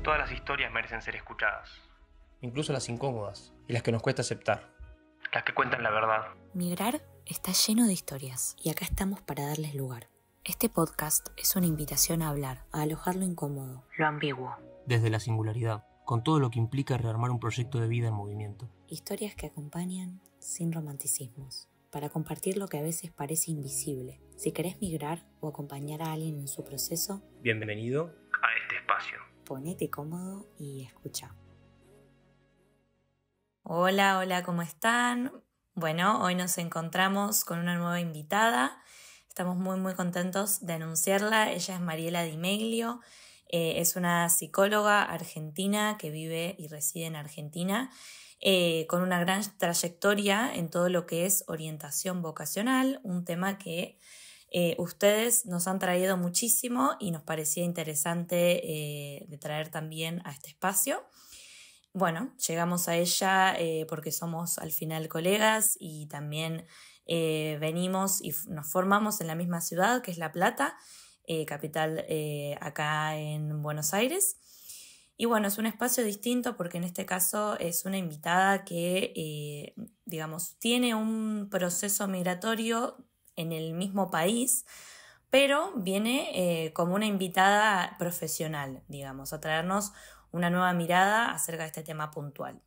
Todas las historias merecen ser escuchadas. Incluso las incómodas y las que nos cuesta aceptar. Las que cuentan la verdad. Migrar está lleno de historias y acá estamos para darles lugar. Este podcast es una invitación a hablar, a alojar lo incómodo, lo ambiguo. Desde la singularidad, con todo lo que implica rearmar un proyecto de vida en movimiento. Historias que acompañan sin romanticismos, para compartir lo que a veces parece invisible. Si querés migrar o acompañar a alguien en su proceso, Bienvenido A este espacio. ponete cómodo y escucha. Hola, ¿cómo están? Bueno, hoy nos encontramos con una nueva invitada. Estamos muy contentos de anunciarla. Ella es Mariela Di Meglio. Es una psicóloga argentina que vive y reside en Argentina, con una gran trayectoria en todo lo que es orientación vocacional, un tema que ustedes nos han traído muchísimo y nos parecía interesante de traer también a este espacio. Bueno, llegamos a ella porque somos al final colegas y también venimos y nos formamos en la misma ciudad, que es La Plata, capital acá en Buenos Aires. Y bueno, es un espacio distinto porque en este caso es una invitada que, tiene un proceso migratorio en el mismo país, pero viene como una invitada profesional, a traernos una nueva mirada acerca de este tema puntual.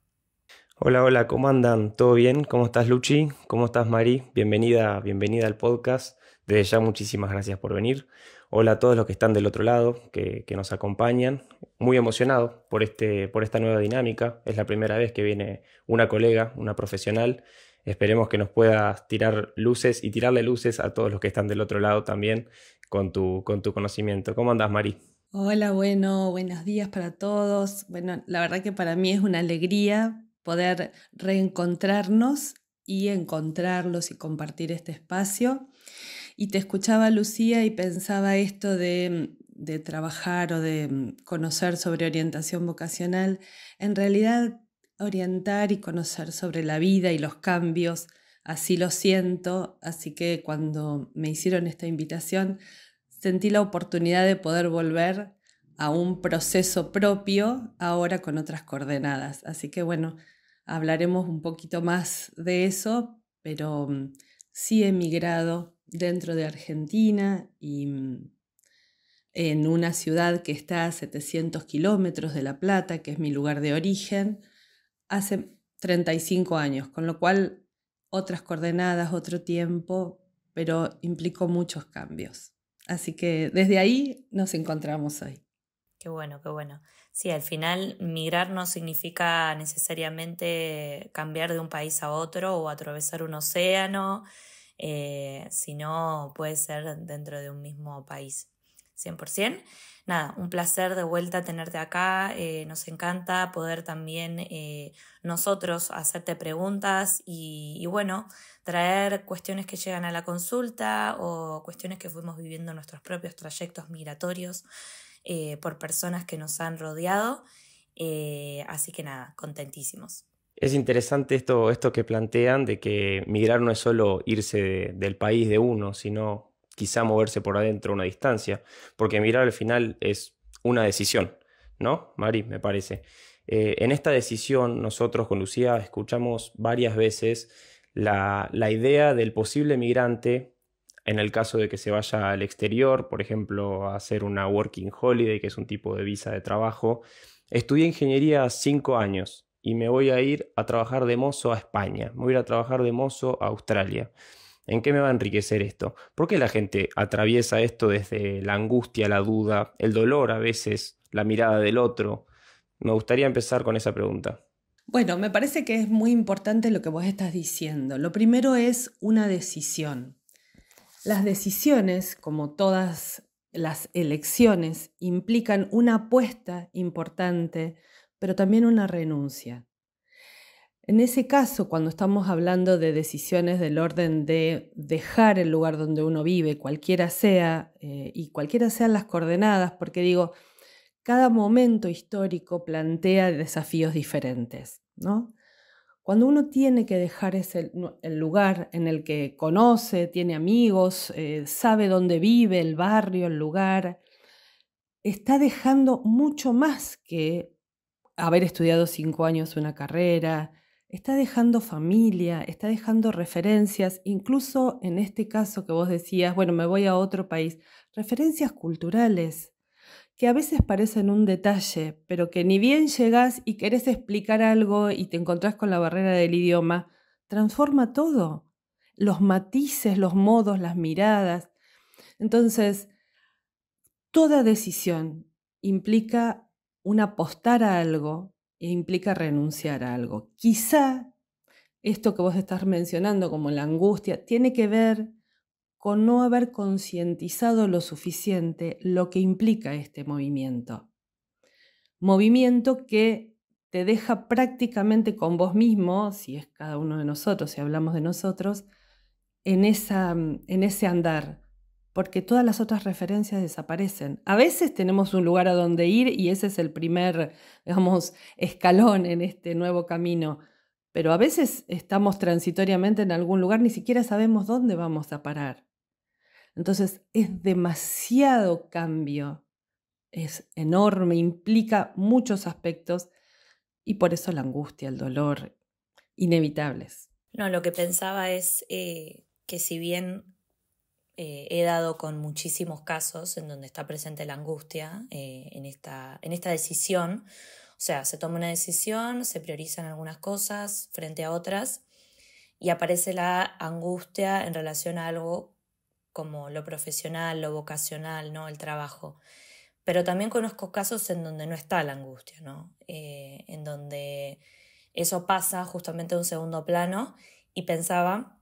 Hola, ¿cómo andan? ¿Todo bien? ¿Cómo estás, Luchi? ¿Cómo estás, Mari? Bienvenida al podcast. Desde ya, muchísimas gracias por venir. Hola a todos los que están del otro lado, que nos acompañan. Muy emocionado por esta nueva dinámica. Es la primera vez que viene una colega, una profesional. Esperemos que nos puedas tirar luces y tirarle luces a todos los que están del otro lado también con tu conocimiento. ¿Cómo andas, Mari? Hola, buenos días para todos. Bueno, la verdad que para mí es una alegría poder reencontrarnos y encontrarlos y compartir este espacio. Y te escuchaba, Lucía, y pensaba esto de trabajar o de conocer sobre orientación vocacional. En realidad, orientar y conocer sobre la vida y los cambios, así lo siento. Así que cuando me hicieron esta invitación, sentí la oportunidad de poder volver a un proceso propio, ahora con otras coordenadas. Así que bueno, hablaremos un poquito más de eso, pero sí he migrado dentro de Argentina y en una ciudad que está a 700 kilómetros de La Plata, que es mi lugar de origen, hace 35 años, con lo cual otras coordenadas, otro tiempo, pero implicó muchos cambios. Así que desde ahí nos encontramos hoy. Qué bueno. Sí, al final migrar no significa necesariamente cambiar de un país a otro o atravesar un océano, sino puede ser dentro de un mismo país, 100%. Nada, un placer de vuelta tenerte acá, nos encanta poder también nosotros hacerte preguntas y bueno, traer cuestiones que llegan a la consulta o cuestiones que fuimos viviendo en nuestros propios trayectos migratorios por personas que nos han rodeado, así que nada, contentísimos. Es interesante esto que plantean de que migrar no es solo irse del país de uno, sino quizá moverse por adentro a una distancia, porque migrar al final es una decisión, ¿no, Mari? Me parece. En esta decisión nosotros con Lucía escuchamos varias veces la idea del posible migrante en el caso de que se vaya al exterior, por ejemplo, a hacer una working holiday, que es un tipo de visa de trabajo. Estudié ingeniería 5 años y me voy a ir a trabajar de mozo a España, me voy a ir a trabajar de mozo a Australia. ¿En qué me va a enriquecer esto? ¿Por qué la gente atraviesa esto desde la angustia, la duda, el dolor a veces, la mirada del otro? Me gustaría empezar con esa pregunta. Bueno, me parece que es muy importante lo que vos estás diciendo. Lo primero es una decisión. Las decisiones, como todas las elecciones, implican una apuesta importante, pero también una renuncia. En ese caso, cuando estamos hablando de decisiones del orden de dejar el lugar donde uno vive, cualquiera sea, y cualquiera sean las coordenadas, porque digo, cada momento histórico plantea desafíos diferentes, ¿no? Cuando uno tiene que dejar el lugar en el que conoce, tiene amigos, sabe dónde vive, el barrio, el lugar, está dejando mucho más que haber estudiado 5 años una carrera, está dejando familia, está dejando referencias, incluso en este caso que vos decías, bueno, me voy a otro país, referencias culturales que a veces parecen un detalle, pero que ni bien llegás y querés explicar algo y te encontrás con la barrera del idioma, transforma todo, los matices, los modos, las miradas. Entonces, toda decisión implica un apostar a algo e implica renunciar a algo. Quizá esto que vos estás mencionando como la angustia tiene que ver con no haber concientizado lo suficiente lo que implica este movimiento. Movimiento que te deja prácticamente con vos mismo, si es cada uno de nosotros, si hablamos de nosotros, en ese andar, porque todas las otras referencias desaparecen. A veces tenemos un lugar a donde ir y ese es el primer, digamos, escalón en este nuevo camino, pero a veces estamos transitoriamente en algún lugar, ni siquiera sabemos dónde vamos a parar. Entonces es demasiado cambio, es enorme, implica muchos aspectos y por eso la angustia, el dolor, inevitables. No, lo que pensaba es que si bien he dado con muchísimos casos en donde está presente la angustia en esta decisión, o sea, se toma una decisión, se priorizan algunas cosas frente a otras y aparece la angustia en relación a algo como lo profesional, lo vocacional, ¿no? El trabajo. Pero también conozco casos en donde no está la angustia, ¿no? En donde eso pasa justamente a un segundo plano y pensaba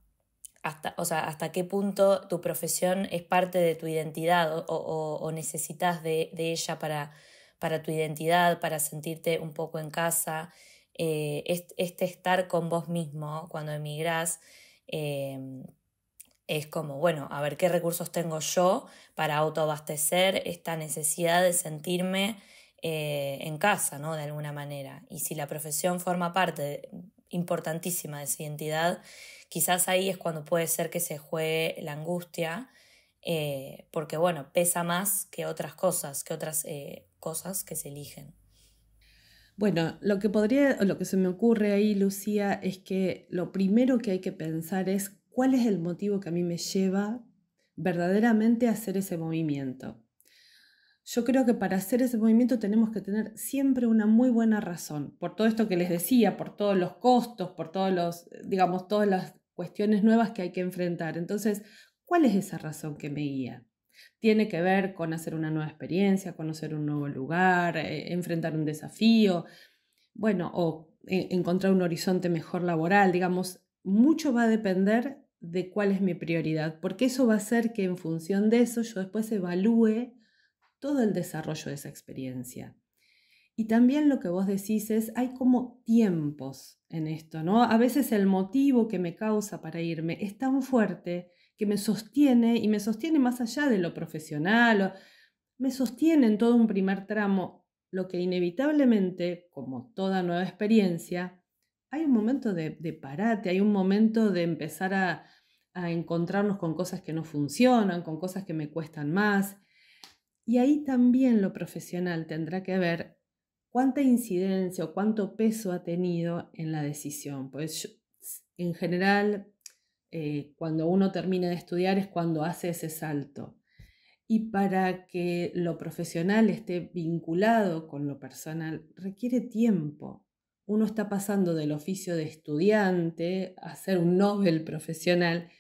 hasta qué punto tu profesión es parte de tu identidad o necesitas de ella para tu identidad, para sentirte un poco en casa. Este estar con vos mismo cuando emigrás es como, bueno, a ver qué recursos tengo yo para autoabastecer esta necesidad de sentirme en casa, ¿no? De alguna manera. Y si la profesión forma parte importantísima de esa identidad, quizás ahí es cuando puede ser que se juegue la angustia, porque, bueno, pesa más que otras cosas que se eligen. Bueno, lo que se me ocurre ahí, Lucía, es que lo primero que hay que pensar es cuál es el motivo que a mí me lleva verdaderamente a hacer ese movimiento. Yo creo que para hacer ese movimiento tenemos que tener siempre una muy buena razón, por todo esto que les decía, por todos los costos, por todas las cuestiones nuevas que hay que enfrentar. Entonces, ¿cuál es esa razón que me guía? Tiene que ver con hacer una nueva experiencia, conocer un nuevo lugar, enfrentar un desafío, bueno, o encontrar un horizonte mejor laboral, digamos, mucho va a depender de cuál es mi prioridad, porque eso va a hacer que en función de eso yo después evalúe todo el desarrollo de esa experiencia. Y también lo que vos decís es, hay como tiempos en esto, ¿no? A veces el motivo que me causa para irme es tan fuerte que me sostiene y me sostiene más allá de lo profesional, me sostiene en todo un primer tramo, lo que inevitablemente, como toda nueva experiencia, hay un momento de parate, hay un momento de empezar a encontrarnos con cosas que no funcionan, con cosas que me cuestan más. Y ahí también lo profesional tendrá que ver cuánta incidencia o cuánto peso ha tenido en la decisión. Pues en general, cuando uno termina de estudiar es cuando hace ese salto. Y para que lo profesional esté vinculado con lo personal, requiere tiempo. Uno está pasando del oficio de estudiante a ser un Nobel profesional.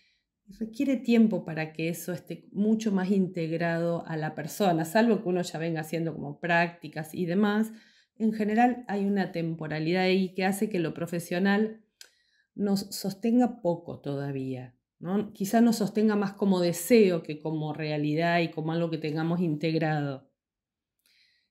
Requiere tiempo para que eso esté mucho más integrado a la persona, salvo que uno ya venga haciendo como prácticas y demás. En general hay una temporalidad ahí que hace que lo profesional nos sostenga poco todavía, ¿no? Quizá nos sostenga más como deseo que como realidad y como algo que tengamos integrado.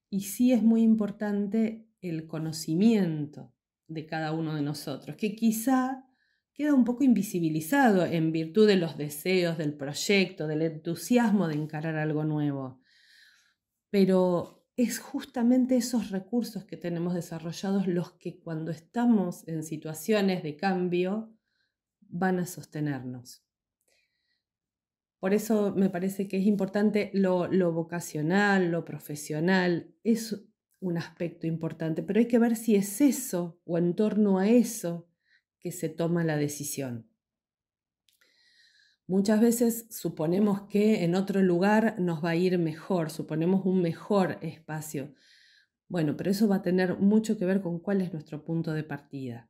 Y sí es muy importante el conocimiento de cada uno de nosotros, que quizá queda un poco invisibilizado en virtud de los deseos, del proyecto, del entusiasmo de encarar algo nuevo. Pero es justamente esos recursos que tenemos desarrollados los que cuando estamos en situaciones de cambio van a sostenernos. Por eso me parece que es importante lo vocacional, lo profesional, es un aspecto importante, pero hay que ver si es eso o en torno a eso que se toma la decisión. Muchas veces suponemos que en otro lugar nos va a ir mejor, suponemos un mejor espacio. Bueno, pero eso va a tener mucho que ver con cuál es nuestro punto de partida.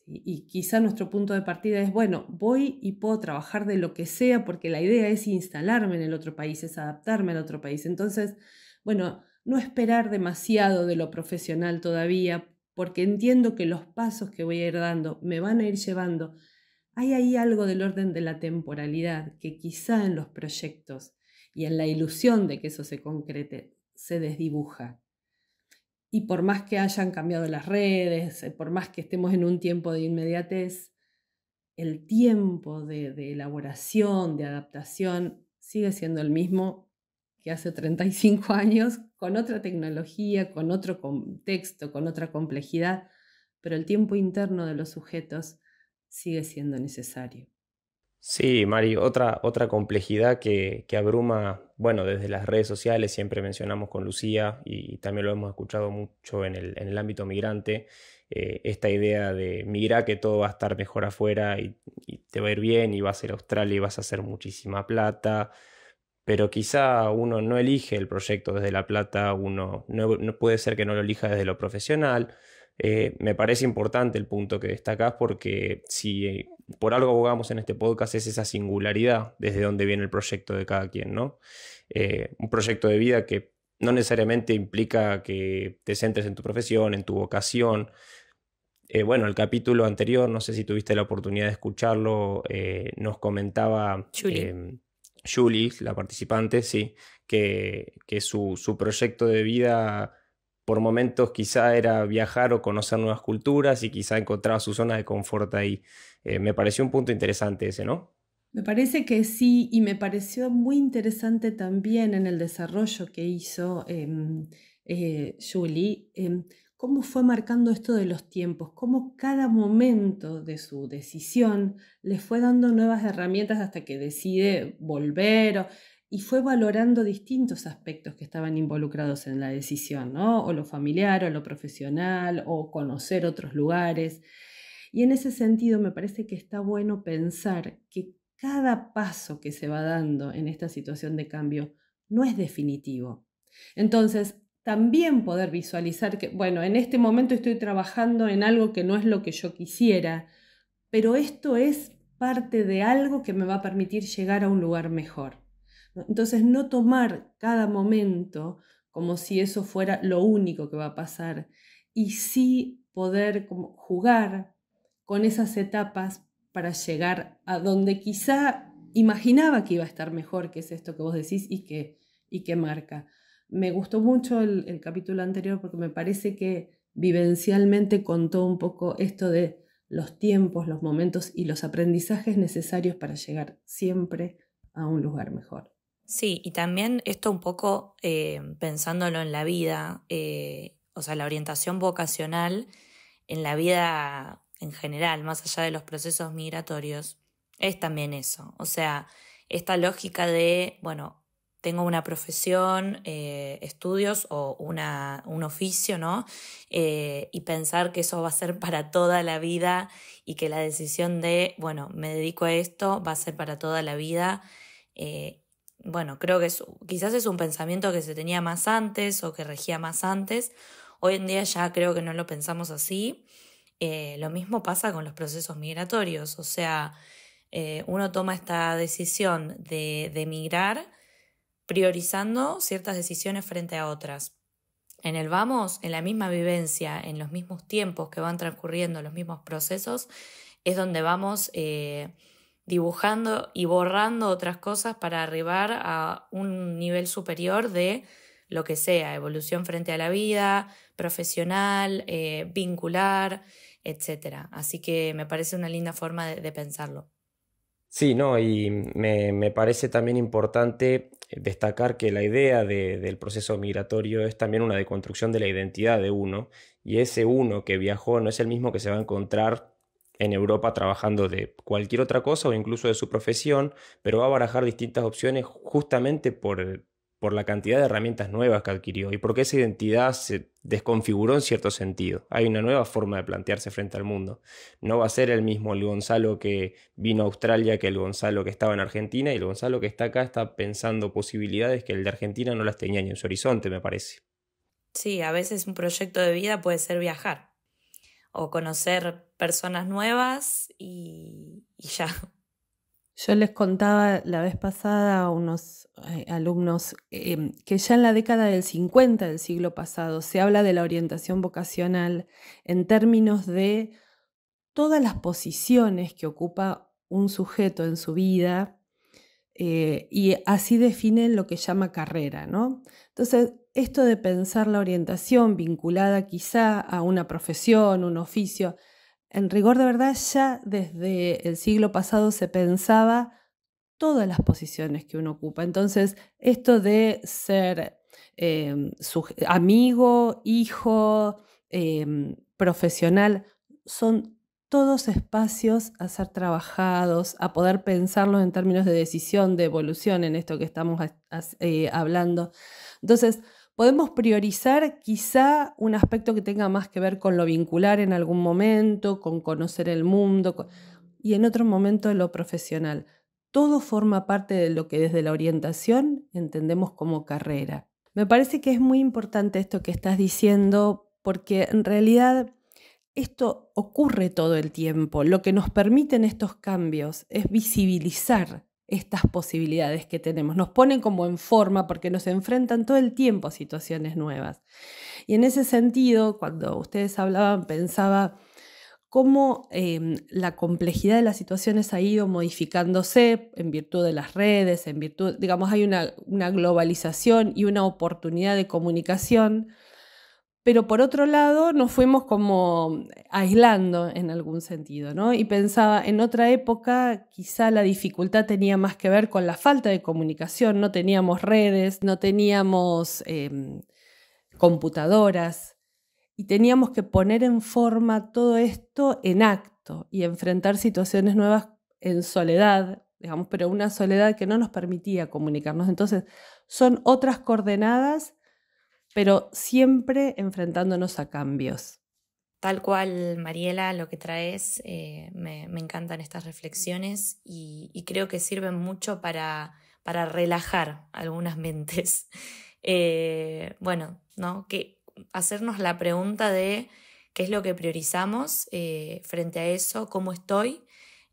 ¿Sí? Y quizá nuestro punto de partida es, bueno, voy y puedo trabajar de lo que sea porque la idea es instalarme en el otro país, es adaptarme al otro país. Entonces, bueno, no esperar demasiado de lo profesional todavía, porque entiendo que los pasos que voy a ir dando me van a ir llevando. Hay ahí algo del orden de la temporalidad que quizá en los proyectos y en la ilusión de que eso se concrete se desdibuja. Y por más que hayan cambiado las redes, por más que estemos en un tiempo de inmediatez, el tiempo de elaboración, de adaptación, sigue siendo el mismo que hace 35 años, con otra tecnología, con otro contexto, con otra complejidad, pero el tiempo interno de los sujetos sigue siendo necesario. Sí, Mari, otra complejidad que abruma, bueno, desde las redes sociales, siempre mencionamos con Lucía y también lo hemos escuchado mucho en el ámbito migrante, esta idea de migrar que todo va a estar mejor afuera y te va a ir bien y vas a ir a Australia y vas a hacer muchísima plata, pero quizá uno no elige el proyecto desde la plata, uno no puede ser que no lo elija desde lo profesional. Me parece importante el punto que destacás porque si por algo abogamos en este podcast es esa singularidad desde donde viene el proyecto de cada quien, ¿no? Un proyecto de vida que no necesariamente implica que te centres en tu profesión, en tu vocación. Bueno, el capítulo anterior, no sé si tuviste la oportunidad de escucharlo, nos comentaba Julie, la participante, sí, que su proyecto de vida por momentos quizá era viajar o conocer nuevas culturas y quizá encontraba su zona de confort ahí. Me pareció un punto interesante ese, ¿no? Me parece que sí, y me pareció muy interesante también en el desarrollo que hizo Julie, cómo fue marcando esto de los tiempos, cómo cada momento de su decisión le fue dando nuevas herramientas hasta que decide volver y fue valorando distintos aspectos que estaban involucrados en la decisión, ¿no? O lo familiar, o lo profesional, o conocer otros lugares. Y en ese sentido me parece que está bueno pensar que cada paso que se va dando en esta situación de cambio no es definitivo. Entonces, también poder visualizar que, bueno, en este momento estoy trabajando en algo que no es lo que yo quisiera, pero esto es parte de algo que me va a permitir llegar a un lugar mejor. Entonces, no tomar cada momento como si eso fuera lo único que va a pasar y sí poder como jugar con esas etapas para llegar a donde quizá imaginaba que iba a estar mejor, que es esto que vos decís y que marca. Me gustó mucho el capítulo anterior porque me parece que vivencialmente contó un poco esto de los tiempos, los momentos y los aprendizajes necesarios para llegar siempre a un lugar mejor. Sí, y también esto un poco pensándolo en la vida, o sea, la orientación vocacional en la vida en general, más allá de los procesos migratorios, es también eso. O sea, esta lógica de, bueno, tengo una profesión, estudios o un oficio, ¿no? Y pensar que eso va a ser para toda la vida y que la decisión de, bueno, me dedico a esto va a ser para toda la vida. Bueno, creo que quizás es un pensamiento que se tenía más antes o que regía más antes. Hoy en día ya creo que no lo pensamos así. Lo mismo pasa con los procesos migratorios. O sea, uno toma esta decisión de emigrar priorizando ciertas decisiones frente a otras. En el vamos, en la misma vivencia, en los mismos tiempos que van transcurriendo, los mismos procesos, es donde vamos dibujando y borrando otras cosas para arribar a un nivel superior de lo que sea, evolución frente a la vida, profesional, vincular, etc. Así que me parece una linda forma de pensarlo. Sí, no, y me parece también importante destacar que la idea del proceso migratorio es también una deconstrucción de la identidad de uno, y ese uno que viajó no es el mismo que se va a encontrar en Europa trabajando de cualquier otra cosa o incluso de su profesión, pero va a barajar distintas opciones justamente por la cantidad de herramientas nuevas que adquirió y porque esa identidad se desconfiguró en cierto sentido. Hay una nueva forma de plantearse frente al mundo. No va a ser el mismo el Gonzalo que vino a Australia que el Gonzalo que estaba en Argentina, y el Gonzalo que está acá está pensando posibilidades que el de Argentina no las tenía ni en su horizonte, me parece. Sí, a veces un proyecto de vida puede ser viajar o conocer personas nuevas y ya. Yo les contaba la vez pasada a unos alumnos que ya en la década del 50 del siglo pasado se habla de la orientación vocacional en términos de todas las posiciones que ocupa un sujeto en su vida, y así definen lo que llama carrera, ¿no? Entonces, esto de pensar la orientación vinculada quizá a una profesión, un oficio, en rigor de verdad ya desde el siglo pasado se pensaba todas las posiciones que uno ocupa. Entonces, esto de ser amigo, hijo, profesional, son todos espacios a ser trabajados, a poder pensarlo en términos de decisión, de evolución, en esto que estamos hablando. Entonces, podemos priorizar quizá un aspecto que tenga más que ver con lo vincular en algún momento, con conocer el mundo, y en otro momento lo profesional. Todo forma parte de lo que desde la orientación entendemos como carrera. Me parece que es muy importante esto que estás diciendo, porque en realidad esto ocurre todo el tiempo. Lo que nos permiten estos cambios es visibilizar estas posibilidades que tenemos. Nos ponen como en forma porque nos enfrentan todo el tiempo a situaciones nuevas. Y en ese sentido, cuando ustedes hablaban, pensaba cómo la complejidad de las situaciones ha ido modificándose en virtud de las redes, en virtud, digamos, hay una globalización y una oportunidad de comunicación, pero por otro lado nos fuimos como aislando en algún sentido, ¿no? Y pensaba, en otra época quizá la dificultad tenía más que ver con la falta de comunicación, no teníamos redes, no teníamos computadoras, y teníamos que poner en forma todo esto en acto y enfrentar situaciones nuevas en soledad, digamos, pero una soledad que no nos permitía comunicarnos. Entonces, son otras coordenadas, pero siempre enfrentándonos a cambios. Tal cual, Mariela, lo que traes, me encantan estas reflexiones y creo que sirven mucho para relajar algunas mentes. Bueno, ¿no? Que hacernos la pregunta de qué es lo que priorizamos frente a eso, cómo estoy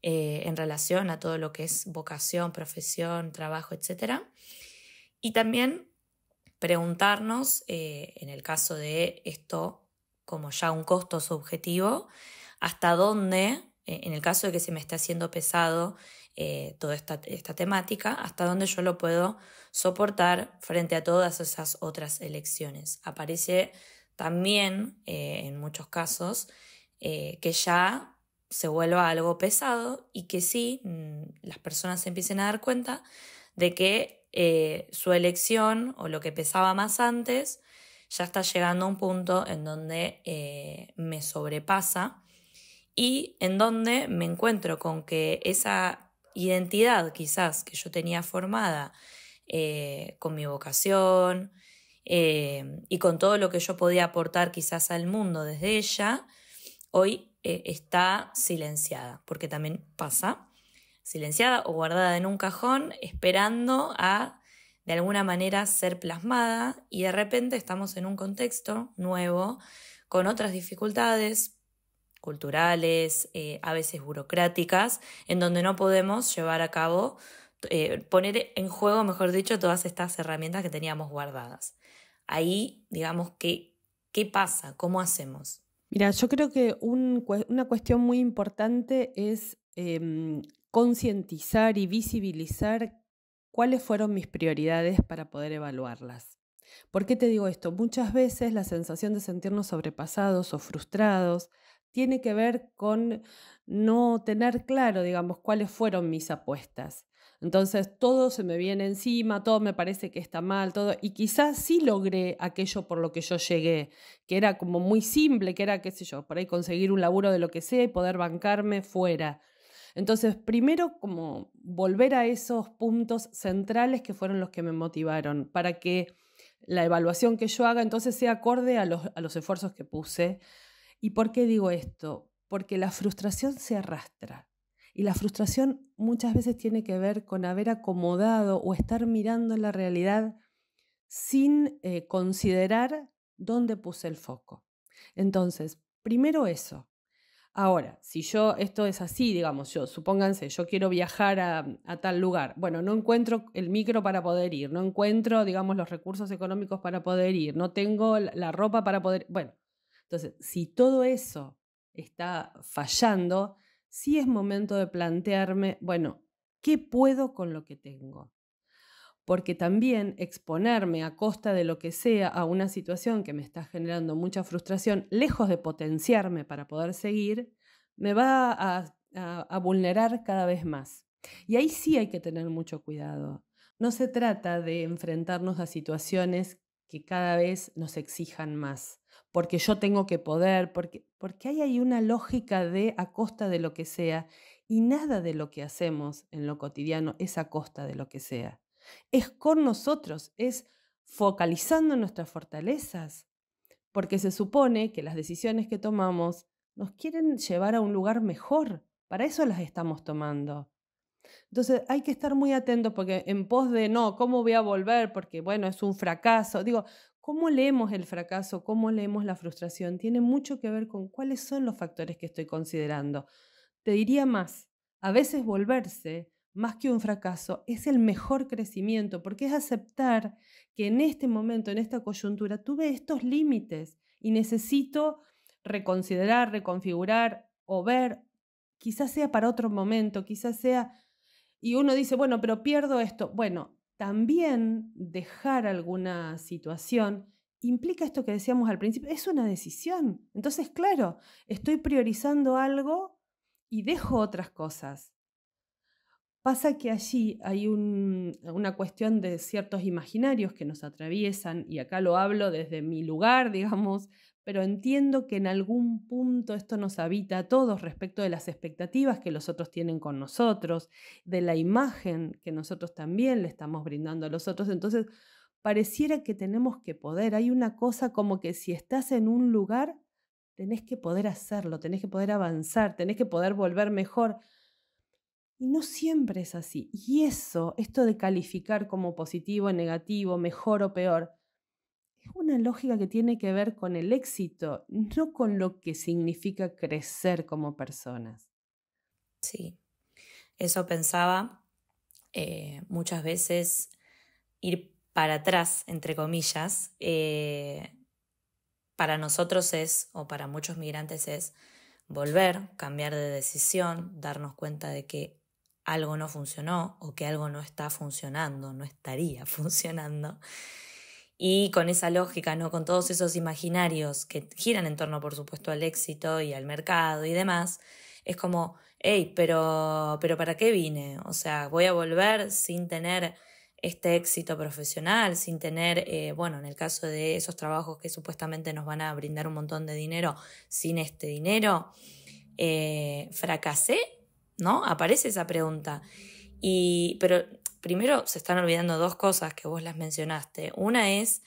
en relación a todo lo que es vocación, profesión, trabajo, etc. Y también preguntarnos, en el caso de esto como ya un costo subjetivo, hasta dónde, en el caso de que se me esté haciendo pesado toda esta temática, hasta dónde yo lo puedo soportar frente a todas esas otras elecciones. Aparece también, en muchos casos, que ya se vuelva algo pesado y que sí, las personas se empiecen a dar cuenta de que su elección o lo que pesaba más antes ya está llegando a un punto en donde me sobrepasa y en donde me encuentro con que esa identidad quizás que yo tenía formada con mi vocación y con todo lo que yo podía aportar quizás al mundo desde ella, hoy está silenciada, porque también pasa, silenciada o guardada en un cajón esperando a de alguna manera ser plasmada, y de repente estamos en un contexto nuevo con otras dificultades culturales, a veces burocráticas, en donde no podemos llevar a cabo, poner en juego, mejor dicho, todas estas herramientas que teníamos guardadas. Ahí, digamos, ¿qué pasa? ¿Cómo hacemos? Mira, yo creo que una cuestión muy importante es concientizar y visibilizar cuáles fueron mis prioridades para poder evaluarlas. ¿Por qué te digo esto? Muchas veces la sensación de sentirnos sobrepasados o frustrados tiene que ver con no tener claro, digamos, cuáles fueron mis apuestas. Entonces todo se me viene encima, todo me parece que está mal, todo. Y quizás sí logré aquello por lo que yo llegué, que era como muy simple, que era, qué sé yo, por ahí conseguir un laburo de lo que sea y poder bancarme fuera. Entonces, primero como volver a esos puntos centrales que fueron los que me motivaron, para que la evaluación que yo haga entonces sea acorde a los esfuerzos que puse. ¿Y por qué digo esto? Porque la frustración se arrastra. Y la frustración muchas veces tiene que ver con haber acomodado o estar mirando la realidad sin considerar dónde puse el foco. Entonces, primero eso. Ahora, si esto es así, digamos, supónganse, yo quiero viajar a tal lugar. Bueno, no encuentro el micro para poder ir, no encuentro, digamos, los recursos económicos para poder ir, no tengo la ropa para poder. Bueno, entonces, si todo eso está fallando, sí es momento de plantearme, bueno, ¿qué puedo con lo que tengo? Porque también exponerme a costa de lo que sea a una situación que me está generando mucha frustración, lejos de potenciarme para poder seguir, me va a vulnerar cada vez más. Y ahí sí hay que tener mucho cuidado. No se trata de enfrentarnos a situaciones que cada vez nos exijan más, porque yo tengo que poder, porque hay ahí una lógica de a costa de lo que sea, y nada de lo que hacemos en lo cotidiano es a costa de lo que sea. Es con nosotros, es focalizando en nuestras fortalezas, porque se supone que las decisiones que tomamos nos quieren llevar a un lugar mejor, para eso las estamos tomando. Entonces hay que estar muy atentos porque en pos de no, ¿cómo voy a volver? Porque bueno, es un fracaso. Digo, ¿cómo leemos el fracaso? ¿Cómo leemos la frustración? Tiene mucho que ver con cuáles son los factores que estoy considerando. Te diría más, a veces volverse, más que un fracaso, es el mejor crecimiento, porque es aceptar que en este momento, en esta coyuntura, tuve estos límites y necesito reconsiderar, reconfigurar o ver, quizás sea para otro momento, quizás sea, y uno dice, bueno, pero pierdo esto. Bueno, también dejar alguna situación implica esto que decíamos al principio, es una decisión. Entonces, claro, estoy priorizando algo y dejo otras cosas. Pasa que allí hay una cuestión de ciertos imaginarios que nos atraviesan, y acá lo hablo desde mi lugar, digamos, pero entiendo que en algún punto esto nos habita a todos respecto de las expectativas que los otros tienen con nosotros, de la imagen que nosotros también le estamos brindando a los otros. Entonces, pareciera que tenemos que poder. Hay una cosa como que si estás en un lugar, tenés que poder hacerlo, tenés que poder avanzar, tenés que poder volver mejor. Y no siempre es así. Y esto de calificar como positivo, negativo, mejor o peor, es una lógica que tiene que ver con el éxito, no con lo que significa crecer como personas. Sí, eso pensaba. Muchas veces ir para atrás, entre comillas, para nosotros es, o para muchos migrantes es, volver, cambiar de decisión, darnos cuenta de que algo no funcionó o que algo no está funcionando, no estaría funcionando. Y con esa lógica, ¿no? Con todos esos imaginarios que giran en torno, por supuesto, al éxito y al mercado y demás, es como, hey, pero ¿para qué vine? O sea, voy a volver sin tener este éxito profesional, sin tener, en el caso de esos trabajos que supuestamente nos van a brindar un montón de dinero, sin este dinero, ¿fracasé? ¿No? Aparece esa pregunta. Pero primero se están olvidando dos cosas que vos las mencionaste. Una es,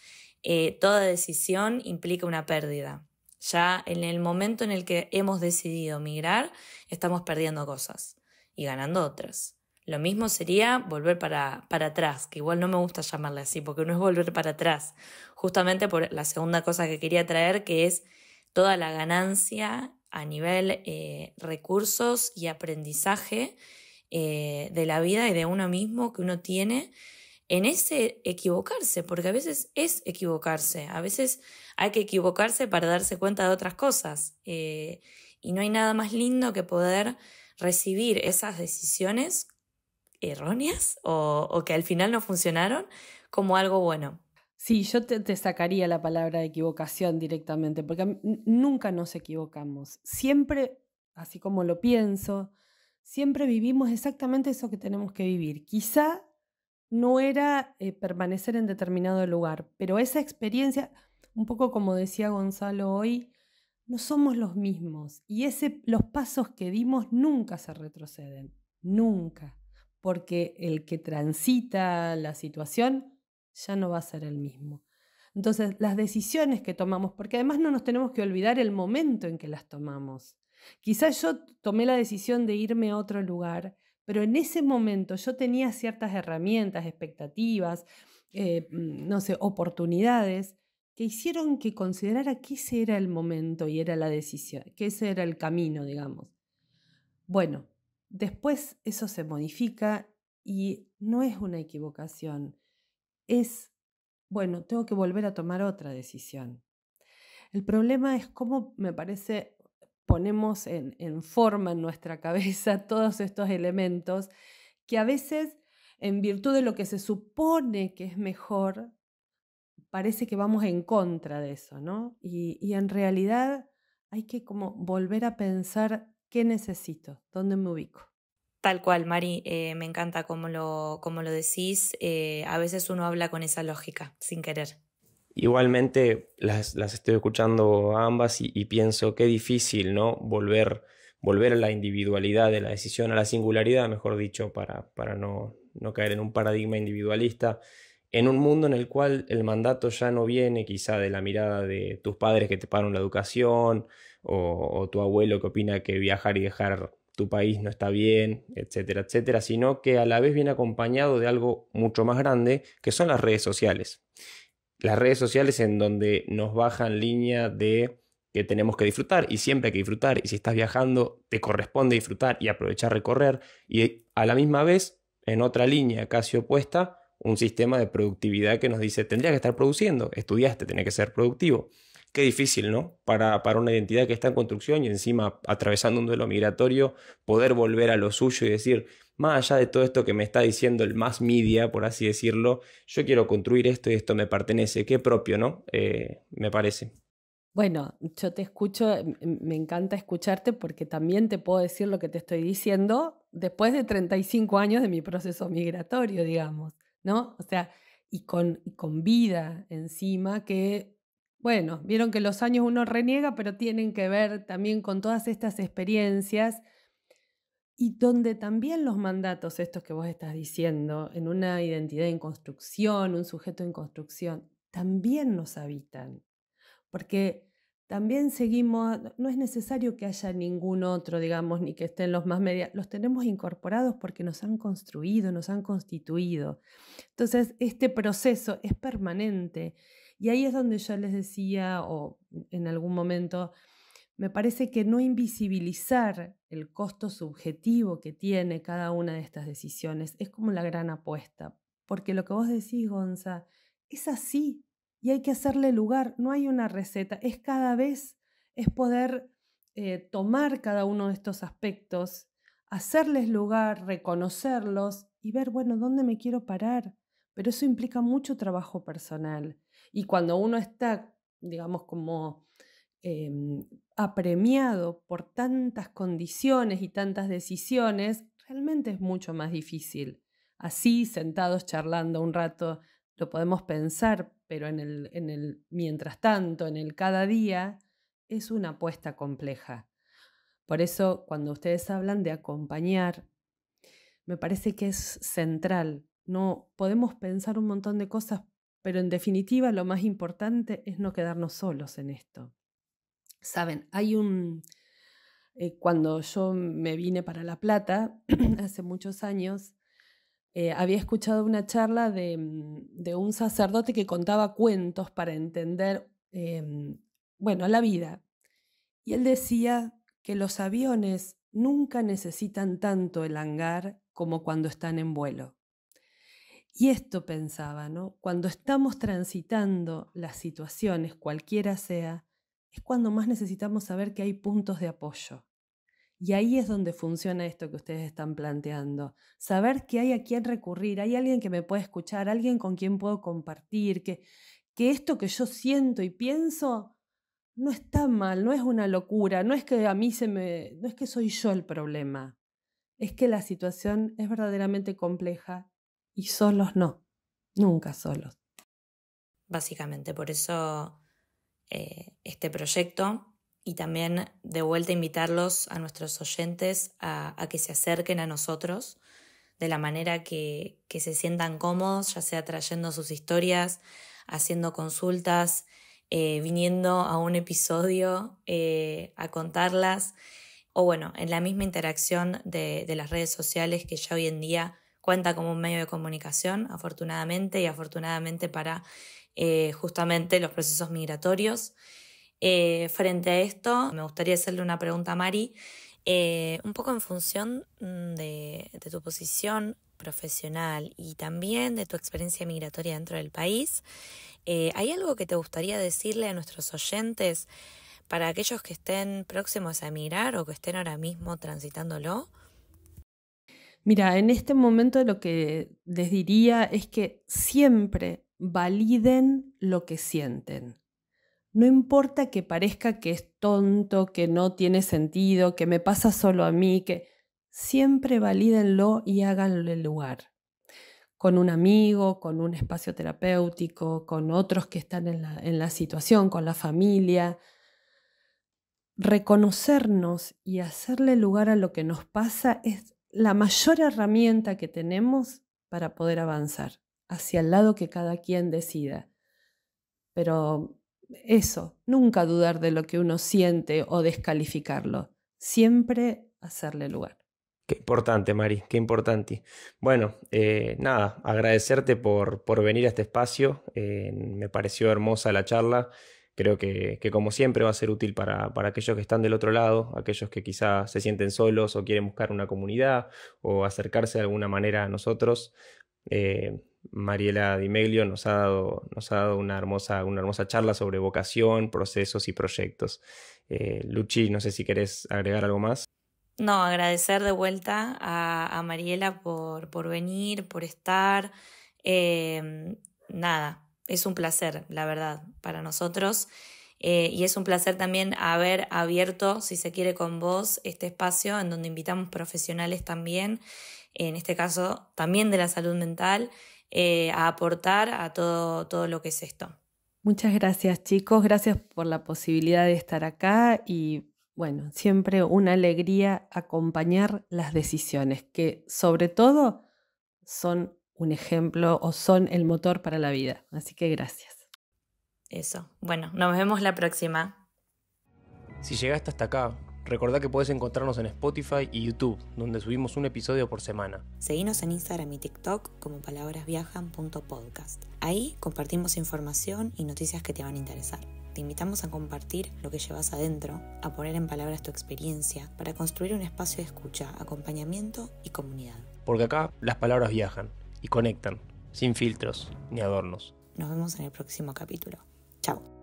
toda decisión implica una pérdida. Ya en el momento en el que hemos decidido migrar, estamos perdiendo cosas y ganando otras. Lo mismo sería volver para atrás, que igual no me gusta llamarle así, porque no es volver para atrás. Justamente por la segunda cosa que quería traer, que es toda la ganancia a nivel recursos y aprendizaje de la vida y de uno mismo que uno tiene en ese equivocarse, porque a veces es equivocarse, a veces hay que equivocarse para darse cuenta de otras cosas, y no hay nada más lindo que poder recibir esas decisiones erróneas o que al final no funcionaron como algo bueno. Sí, yo te sacaría la palabra equivocación directamente, porque nunca nos equivocamos. Siempre, así como lo pienso, siempre vivimos exactamente eso que tenemos que vivir. Quizá no era permanecer en determinado lugar, pero esa experiencia, un poco como decía Gonzalo hoy, no somos los mismos y los pasos que dimos nunca se retroceden, nunca, porque el que transita la situación ya no va a ser el mismo. Entonces, las decisiones que tomamos, porque además no nos tenemos que olvidar el momento en que las tomamos. Quizás yo tomé la decisión de irme a otro lugar, pero en ese momento yo tenía ciertas herramientas, expectativas, no sé, oportunidades que hicieron que considerara que ese era el momento y era la decisión, que ese era el camino, digamos. Bueno, después eso se modifica y no es una equivocación, es, bueno, tengo que volver a tomar otra decisión. El problema es cómo, me parece, ponemos en forma en nuestra cabeza todos estos elementos que a veces, en virtud de lo que se supone que es mejor, parece que vamos en contra de eso, ¿no? Y en realidad hay que como volver a pensar qué necesito, dónde me ubico. Tal cual, Mari, me encanta cómo lo decís. A veces uno habla con esa lógica, sin querer. Igualmente las estoy escuchando a ambas y pienso qué difícil, ¿no? Volver a la individualidad de la decisión, a la singularidad, mejor dicho, para no caer en un paradigma individualista, en un mundo en el cual el mandato ya no viene quizá de la mirada de tus padres que te pagaron la educación o tu abuelo que opina que viajar y dejar tu país no está bien, etcétera, etcétera, sino que a la vez viene acompañado de algo mucho más grande, que son las redes sociales. Las redes sociales en donde nos bajan línea de que tenemos que disfrutar y siempre hay que disfrutar y si estás viajando te corresponde disfrutar y aprovechar recorrer y a la misma vez en otra línea casi opuesta un sistema de productividad que nos dice tendría que estar produciendo, estudiaste, tenés que ser productivo. Qué difícil, ¿no? Para una identidad que está en construcción y encima atravesando un duelo migratorio poder volver a lo suyo y decir más allá de todo esto que me está diciendo el mass media, por así decirlo, yo quiero construir esto y esto me pertenece. Qué propio, ¿no? Me parece. Bueno, yo te escucho, me encanta escucharte porque también te puedo decir lo que te estoy diciendo después de 35 años de mi proceso migratorio, digamos, ¿no? O sea, y con vida encima que, bueno, vieron que los años uno reniega, pero tienen que ver también con todas estas experiencias y donde también los mandatos, estos que vos estás diciendo, en una identidad en construcción, un sujeto en construcción, también nos habitan. Porque también seguimos, no es necesario que haya ningún otro, digamos, ni que estén los más medios, los tenemos incorporados porque nos han construido, nos han constituido. Entonces, este proceso es permanente. Y ahí es donde yo les decía, o en algún momento, me parece que no invisibilizar el costo subjetivo que tiene cada una de estas decisiones es como la gran apuesta. Porque lo que vos decís, Gonza, es así y hay que hacerle lugar. No hay una receta, es cada vez, es poder tomar cada uno de estos aspectos, hacerles lugar, reconocerlos y ver, bueno, ¿dónde me quiero parar? Pero eso implica mucho trabajo personal. Y cuando uno está, digamos, como apremiado por tantas condiciones y tantas decisiones, realmente es mucho más difícil. Así, sentados charlando un rato, lo podemos pensar, pero en el mientras tanto, en el cada día, es una apuesta compleja. Por eso, cuando ustedes hablan de acompañar, me parece que es central. No podemos pensar un montón de cosas, pero en definitiva lo más importante es no quedarnos solos en esto. Saben, cuando yo me vine para La Plata, hace muchos años, había escuchado una charla de un sacerdote que contaba cuentos para entender, la vida. Y él decía que los aviones nunca necesitan tanto el hangar como cuando están en vuelo. Y esto pensaba, ¿no? Cuando estamos transitando las situaciones, cualquiera sea, es cuando más necesitamos saber que hay puntos de apoyo. Y ahí es donde funciona esto que ustedes están planteando. Saber que hay a quien recurrir, hay alguien que me puede escuchar, alguien con quien puedo compartir, que esto que yo siento y pienso no está mal, no es una locura, no es que a mí no es que soy yo el problema. es que la situación es verdaderamente compleja y solos no, nunca solos. Básicamente, por eso este proyecto, y también de vuelta invitarlos a nuestros oyentes a que se acerquen a nosotros de la manera que se sientan cómodos, ya sea trayendo sus historias, haciendo consultas, viniendo a un episodio a contarlas, o bueno, en la misma interacción de las redes sociales, que ya hoy en día cuenta como un medio de comunicación, afortunadamente, y afortunadamente para justamente los procesos migratorios. Frente a esto, me gustaría hacerle una pregunta a Mari, un poco en función de tu posición profesional y también de tu experiencia migratoria dentro del país. ¿Hay algo que te gustaría decirle a nuestros oyentes para aquellos que estén próximos a emigrar o que estén ahora mismo transitándolo? Mira, en este momento lo que les diría es que siempre validen lo que sienten. No importa que parezca que es tonto, que no tiene sentido, que me pasa solo a mí, que siempre valídenlo y háganlo el lugar. Con un amigo, con un espacio terapéutico, con otros que están en la situación, con la familia. Reconocernos y hacerle lugar a lo que nos pasa es la mayor herramienta que tenemos para poder avanzar hacia el lado que cada quien decida. Pero eso, nunca dudar de lo que uno siente o descalificarlo, siempre hacerle lugar. Qué importante, Mari, qué importante. Bueno, nada, agradecerte por venir a este espacio. Me pareció hermosa la charla. Creo que como siempre va a ser útil para aquellos que están del otro lado, aquellos que quizás se sienten solos o quieren buscar una comunidad o acercarse de alguna manera a nosotros. Mariela Di Meglio nos ha dado una hermosa charla sobre vocación, procesos y proyectos. Luchi, no sé si querés agregar algo más. No, agradecer de vuelta a Mariela por venir, por estar. Nada, es un placer, la verdad, para nosotros. Y es un placer también haber abierto, si se quiere, con vos este espacio en donde invitamos profesionales también, en este caso también de la salud mental, a aportar a todo lo que es esto. Muchas gracias, chicos. Gracias por la posibilidad de estar acá y bueno, siempre una alegría acompañar las decisiones que sobre todo son un ejemplo o son el motor para la vida. Así que gracias. Eso. Bueno, nos vemos la próxima. Si llegaste hasta acá, recordá que podés encontrarnos en Spotify y YouTube, donde subimos un episodio por semana. Seguinos en Instagram y TikTok como palabrasviajan.podcast. Ahí compartimos información y noticias que te van a interesar. Te invitamos a compartir lo que llevas adentro, a poner en palabras tu experiencia, para construir un espacio de escucha, acompañamiento y comunidad. Porque acá las palabras viajan y conectan, sin filtros ni adornos. Nos vemos en el próximo capítulo. Chao.